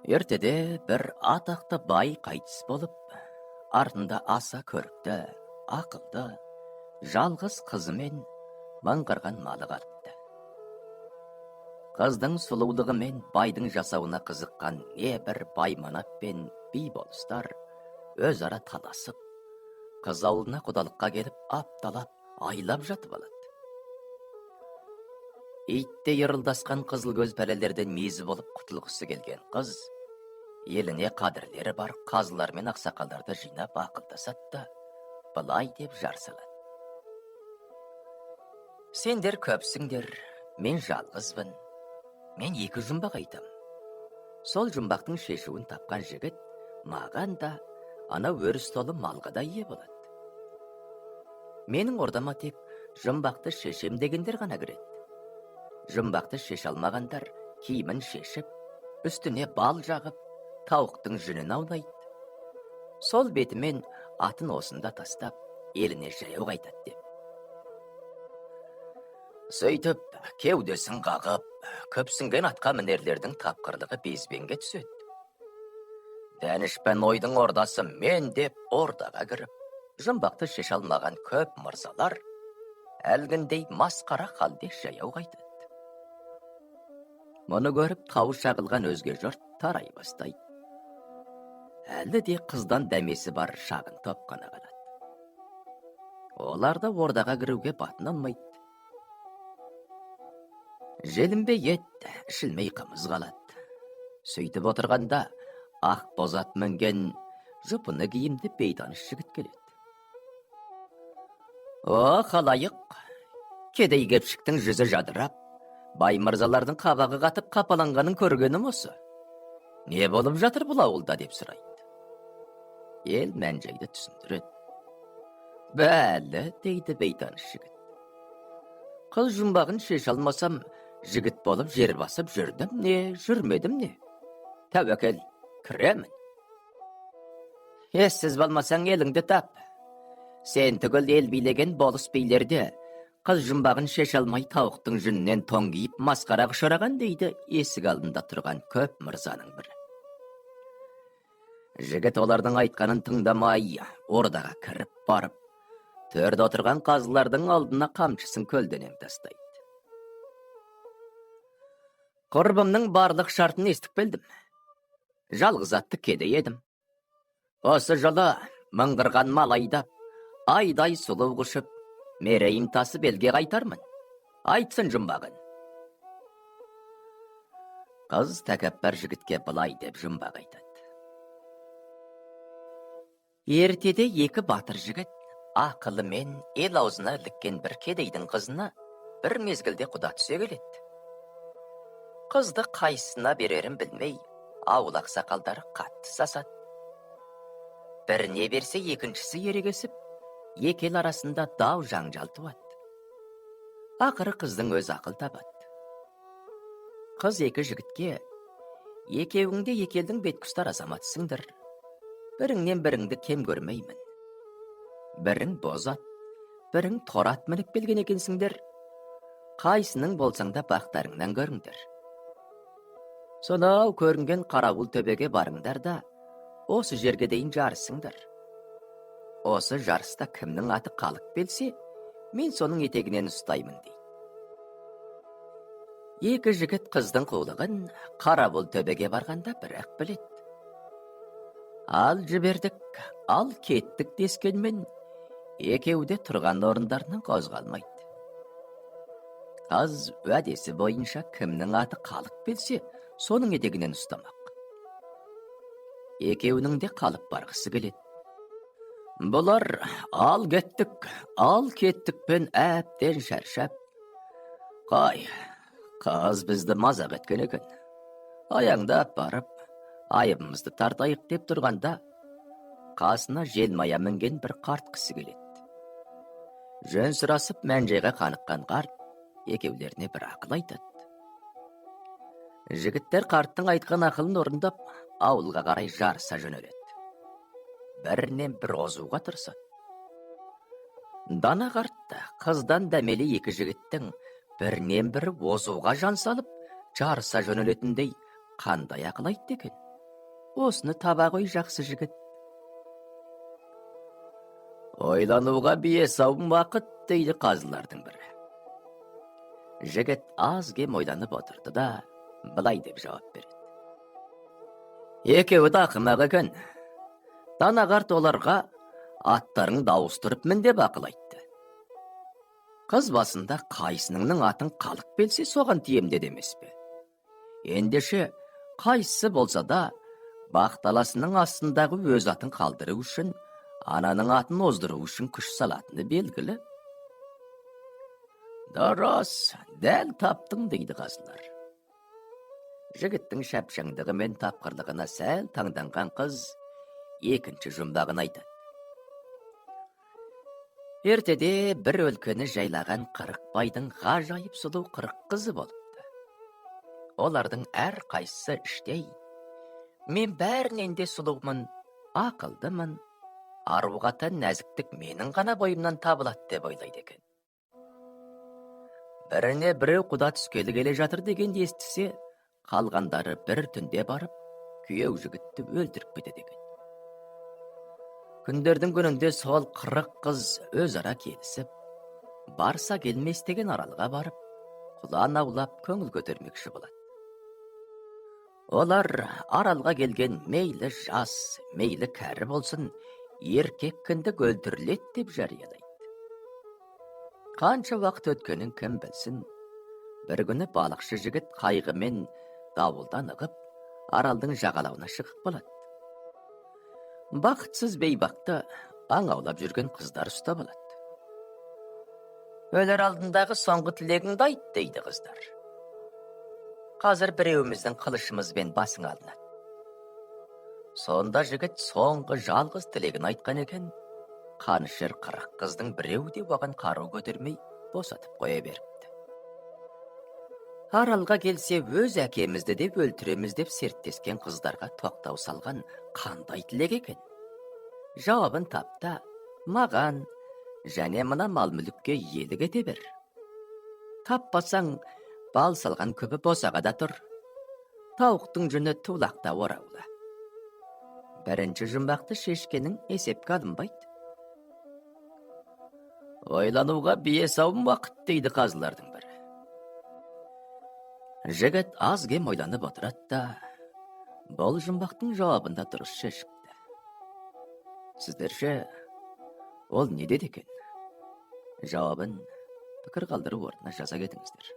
Ертеде бір атақты бай қайтыс болып, артында аса көрікті, ақылды, жалғыз қызымен мыңғырған малы қалыпты. Қыздың сұлулығы мен байдың жасауына қызыққан небір байманап пен би болыстар өзара таласып, қыз ауылына құдалыққа келіп апталап, айлап жатып алады. Итте ерылдасқан қызыл көз пәлелерден мезі болып құтылғысы келген қыз, еліне қадірлері бар қазылар мен ақсақалдарды жинап ақылдасады да, былай деп жар салады. Сендер көпсіңдер, мен жалғызбын, мен екі жұмбақ айтам. Сол жұмбақтың шешуін тапқан жігіт, маған да анау өріс толы малға да ие болады. Менің ордама тек жұмбақты шешем дегендер ғана кіреді. Жұмбақты шеше алмағандар киімін шешіп, үстіне бал жағып, тауықтың жүнін аунайды. Сол бетімен атын осында тастап, еліне жаяу қайтады деп. Сөйтіп, кеудесін қағып, көпсінген атқа мінерлердің тапқырлығы безбенге түседі. Дәнішпен ойдың ордасы мен деп ордаға кіріп, жұмбақты шеше алмаған көп мырзалар әлгіндей масқара халде жаяу қайтады. Мұны көріп тау шағылған өзге жұрт тарай бастайды. Әлі де қыздан дәмесі бар шағын топ қана қалады. Олар да ордаға кіруге батын алмайды. Желінбей ет, ішілмей қымыз қалады. Сөйтіп отырғанда, ақ бозат мінген жұпыны киімді бейтаныс жігіт келеді. О, халайық, кедей кепшіктің жүзі жадырап, бай мырзалардың қабағы қатып қапаланғанын көргенім осы. Не болып жатыр бұл ауылда деп сұрайды. Ел мән-жайды түсіндіреді. Бәлі, дейді бейтаныс жігіт. Қыз жұмбағын шеше алмасам, жігіт болып жер басып жүрдім не, жүрмедім не? Тәуекел, кіремін. Ессіз болмасаң еліңді тап. Сен түгіл ел билеген болыс билерде қыз жұмбағын шеше алмай тауықтың жүнінен тоңгиып масқараға ұшыраған дейді есік алдында тұрған көп мырзаның бірі. Жігіт олардың айтқанын тыңдамай, ордаға кіріп барып, төрде отырған қазылардың алдына қамшысын көлденең тастайды. Құрбымның барлық шартын естіп білдім. Жалғыз атты кедей едім. Осы жылы мыңғырған мал айдап, айдай сұлу құшып, мерейім тасып елге қайтармын. Айтсын жұмбағын. Қыз тәкаппар жігітке былай деп жұмбақ айтады. Ертеде екі батыр жігіт ақылымен ел аузына іліккен бір кедейдің қызына бір мезгілде құда түсе келеді. Қызды қайсына берерін білмей, ауыл ақсақалдары қатты сасады. Біріне берсе екіншісі ерегесіп, екі ел арасында дау жаңжал туады. Ақыры қыздың өз ақыл табады. Қыз екі жігітке, екеуіңде екі елдің беткүстар азаматсыңдыр. Біріңнен біріңді кем көрмеймін. Бірің бозат, бірің торат мініп келген екенсіңдер. Қайсының болсаң да бақтарыңнан көріңдер. Сонау көрінген қарауыл төбеге барыңдар да, осы жерге дейін жарысыңдар. Осы жарыста кімнің аты қалық белсе, мен соның етегінен ұстаймын дейді. Екі жігіт қыздың қулығын қарауыл төбеге барғанда бір-ақ біледі. Ал жібердік, ал кеттік дескенмен, екеуде тұрған орындарынан қозғалмайды. Қыз уәдесі бойынша кімнің аты қалық белсе, соның етегінен ұстамақ. Екеуінің де қалып барғысы келеді. Бұлар ал кеттікпен әптен шаршап. Қай, қыз бізді мазақ еткен екен. Аяңдап барып, айыбымызды тартайық деп тұрғанда, қасына желмая мінген бір қарт кісі келеді. Жөн сұрасып мән-жайға қаныққан қарт екеулеріне бір ақыл айтады. Жігіттер қарттың айтқан ақылын орындап, ауылға қарай жарыса жөнеледі. Бірінен бір озуға тырысады. Дана қарт қыздан дәмелі екі жігіттің бірінен бірі озуға жан салып, жарыса жөнелетіндей қандай ақыл айтты екен. Осыны таба ғой жақсы жігіт. Ойлануға бие сауым уақыт, дейді қазылардың бірі. Жігіт аз кем ойланып отырды да, былай деп жауап береді. Екеуі де ақымақ екен. Данағарт оларға аттарың дауыстырып мін деп ақыл айтты. Қыз басында қайсыныңның атын қалық белсе соған тиемде демес пе? Ендеше қайсысы болса да бақталасының астындағы өз атын қалдыру үшін, ананың атын оздыру үшін күш салатыны белгілі. Дұрыс, дәл таптың, дейді қазылар. Жігіттің шапшаңдығы мен тапқырлығына сәл таңданған қыз екінші жұмбағын айтады. Ертеде бір өлкені жайлаған 40 байдың ғажайып сұлу 40 қызы болыпты. Олардың әр қайсысы іштей, мен бәрінен де сұлумын, ақылдымын, аруға тән нәзіктік менің ғана бойымнан табылады деп ойлайды екен. Біріне біреу құда түскелі келе жатыр дегенді естісе, қалғандары бір түнде барып, күйеу жігітті өлтіріп кетеді екен. Күндердің күнінде сол 40 қыз өзара келісіп, барса келмес деген аралға барып, құлан аулап көңіл көтермекші болады. Олар аралға келген мейлі жас, мейлі кәрі болсын, еркек кіндік өлтіріледі деп жариялайды. Қанша уақыт өткенін кім білсін, бір күні балықшы жігіт қайғымен дауылдан ығып, аралдың жағалауына шығып болады. Бақытсыз бейбақты аң аулап жүрген қыздар ұстап алады. Өлер алдындағы соңғы тілегіңді айт, дейді қыздар. Қазір біреуіміздің қылышымызбен басың алынады. Сонда жігіт соңғы жалғыз тілегін айтқан екен, қанішер 40 қыздың біреу де оған қару көтермей босатып қоя беріпті. Аралға келсе өз әкемізді деп өлтіреміз деп серттескен қыздарға тоқтау салған қандай тілек екен? Жауабын тапта, маған және мына мал-мүлікке иелік ете бер. Таппасаң, бал салған көбі босағада тұр. Тауықтың жүні тулақта ораулы. Бірінші жұмбақты шешкенің есепке алынбайды. Ойлануға бие сауым уақыт, дейді қазылардың бірі. Жігіт аз кем ойланып отырады да, бұл жұмбақтың жауабында дұрыс шешіпті. Сіздерше, ол не деді екен? Жауабын пікір қалдыру орнына жаза кетіңіздер.